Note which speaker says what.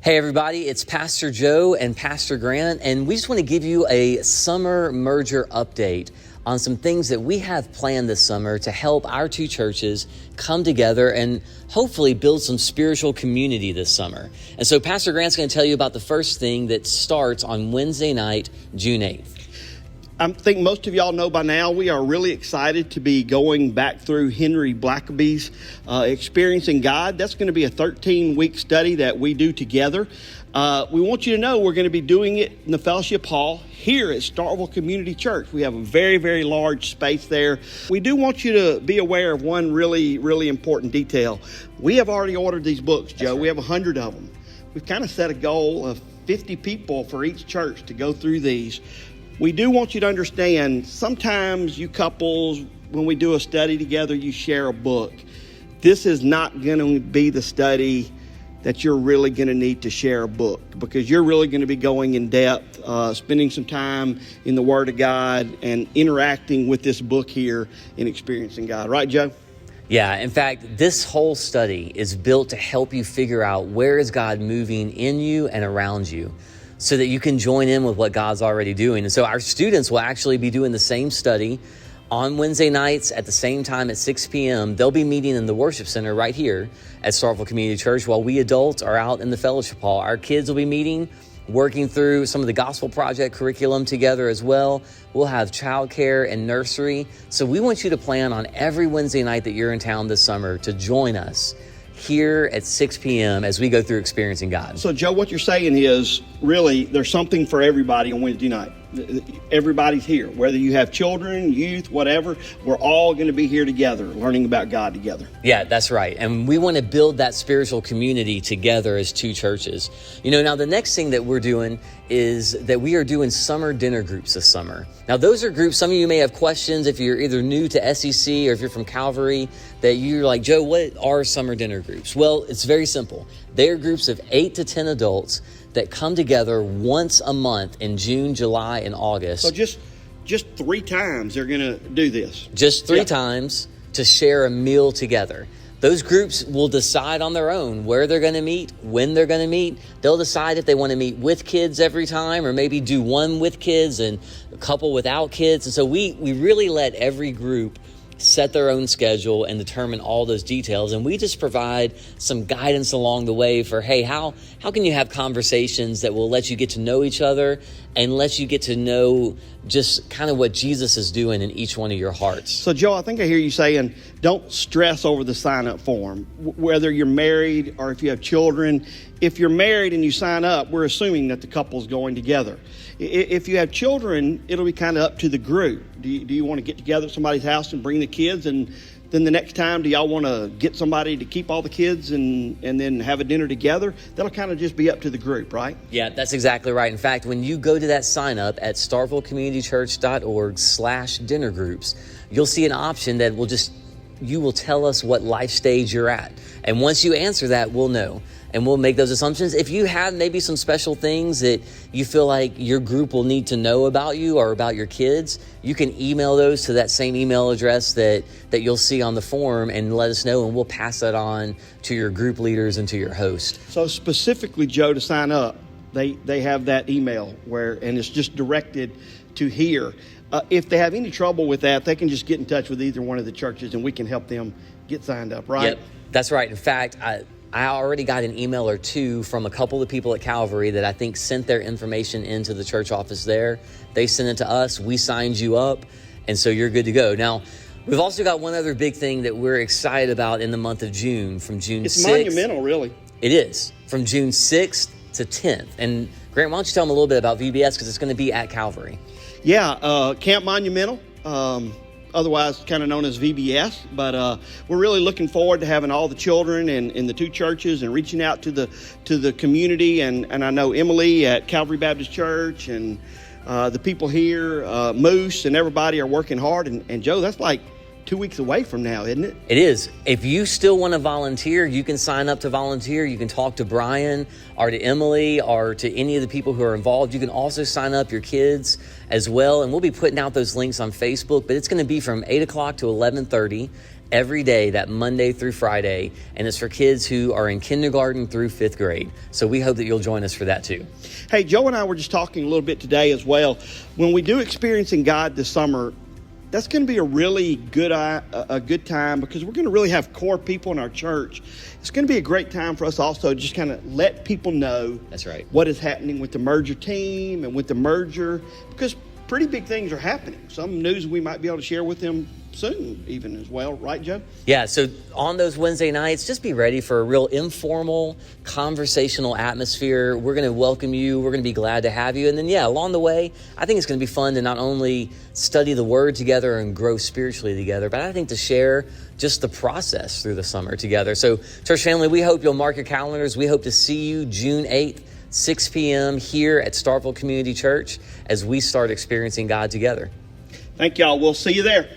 Speaker 1: Hey everybody, it's Pastor Joe and Pastor Grant, and we just want to give you a summer merger update on some things that we have planned this summer to help our two churches come together and hopefully build some spiritual community this summer. And so Pastor Grant's going to tell you about the first thing that starts on Wednesday night, June 8th.
Speaker 2: I think most of y'all know by now, we are really excited to be going back through Henry Blackaby's Experiencing God. That's going to be a 13-week study that we do together. We want you to know we're going to be doing it in the fellowship hall here at Starkville Community Church. We have a very, very large space there. We do want you to be aware of one really, really important detail. We have already ordered these books, Joe. We have 100 of them. We've kind of set a goal of 50 people for each church to go through these. We do want you to understand, sometimes you couples, when we do a study together, you share a book. This is not going to be the study that you're really going to need to share a book, because you're really going to be going in depth, spending some time in the Word of God and interacting with this book here in Experiencing God. Right, Joe?
Speaker 1: Yeah, in fact, this whole study is built to help you figure out where is God moving in you and around you, so that you can join in with what God's already doing. And so our students will actually be doing the same study on Wednesday nights at the same time at 6 p.m. They'll be meeting in the worship center right here at Starkville Community Church, while we adults are out in the fellowship hall. Our kids will be meeting, working through some of the Gospel Project curriculum together as well. We'll have childcare and nursery. So we want you to plan on every Wednesday night that you're in town this summer to join us here at 6 p.m. as we go through Experiencing God.
Speaker 2: So, Joe, what you're saying is, really, there's something for everybody on Wednesday night. Everybody's here. Whether you have children, youth, whatever, we're all going to be here together, learning about God together.
Speaker 1: Yeah, that's right. And we want to build that spiritual community together as two churches. You know, now the next thing that we're doing is that we are doing summer dinner groups this summer. Now, those are groups, some of you may have questions if you're either new to SEC or if you're from Calvary, that you're like, Joe, what are summer dinner groups? Well, it's very simple. They're groups of 8 to 10 adults that come together once a month in June, July, and August.
Speaker 2: So just 3 times they're going to do this.
Speaker 1: Just 3 times to share a meal together. Those groups will decide on their own where they're going to meet, when they're going to meet. They'll decide if they want to meet with kids every time, or maybe do one with kids and a couple without kids. And so we really let every group set their own schedule and determine all those details. And we just provide some guidance along the way for, hey, how can you have conversations that will let you get to know each other and let you get to know just kind of what Jesus is doing in each one of your hearts.
Speaker 2: So, Joe, I think I hear you saying, don't stress over the sign-up form, whether you're married or if you have children. If you're married and you sign up, we're assuming that the couple's going together. If you have children, it'll be kind of up to the group. Do you want to get together at somebody's house and bring the kids, and then the next time, do y'all want to get somebody to keep all the kids and then have a dinner together? That'll kind of just be up to the group, right?
Speaker 1: Yeah, that's exactly right. In fact, when you go to that sign up at starkvillecommunitychurch.org/dinner groups, you'll see an option that you will tell us what life stage you're at. And once you answer that, we'll know. And we'll make those assumptions. If you have maybe some special things that you feel like your group will need to know about you or about your kids, you can email those to that same email address that you'll see on the form and let us know, and we'll pass that on to your group leaders and to your host.
Speaker 2: So specifically, Joe, to sign up, they have that email and it's just directed to here. If they have any trouble with that, they can just get in touch with either one of the churches and we can help them get signed up, right?
Speaker 1: Yep, that's right. In fact, I already got an email or two from a couple of people at Calvary that I think sent their information into the church office there. They sent it to us. We signed you up, and so you're good to go. Now, we've also got one other big thing that we're excited about in the month of June, from June 6th.
Speaker 2: It's monumental, really.
Speaker 1: It is, from June 6th to 10th. And Grant, why don't you tell them a little bit about VBS, because it's going to be at Calvary.
Speaker 2: Yeah, Camp Monumental. Otherwise kind of known as VBS, but we're really looking forward to having all the children in the 2 churches and reaching out to the community. And I know Emily at Calvary Baptist Church and the people here, Moose and everybody are working hard. And Joe, that's like 2 weeks away from now, isn't it?
Speaker 1: It is. If you still want to volunteer, you can sign up to volunteer. You can talk to Brian or to Emily or to any of the people who are involved. You can also sign up your kids as well. And we'll be putting out those links on Facebook, but it's going to be from 8 o'clock to 11:30 every day, that Monday through Friday, and it's for kids who are in kindergarten through 5th grade. So we hope that you'll join us for that too.
Speaker 2: Hey, Joe and I were just talking a little bit today as well. When we do Experiencing God this summer, that's going to be a really good time, because we're going to really have core people in our church. It's going to be a great time for us also to just kind of let people know
Speaker 1: That's right.
Speaker 2: what is happening with the merger team and with the merger, because pretty big things are happening. Some news we might be able to share with them soon even as well. Right, Joe?
Speaker 1: Yeah, so on those Wednesday nights, just be ready for a real informal, conversational atmosphere. We're going to welcome you. We're going to be glad to have you. And then, along the way, I think it's going to be fun to not only study the Word together and grow spiritually together, but I think to share just the process through the summer together. So, church family, we hope you'll mark your calendars. We hope to see you June 8th, 6 p.m. here at Starkville Community Church as we start experiencing God together.
Speaker 2: Thank y'all. We'll see you there.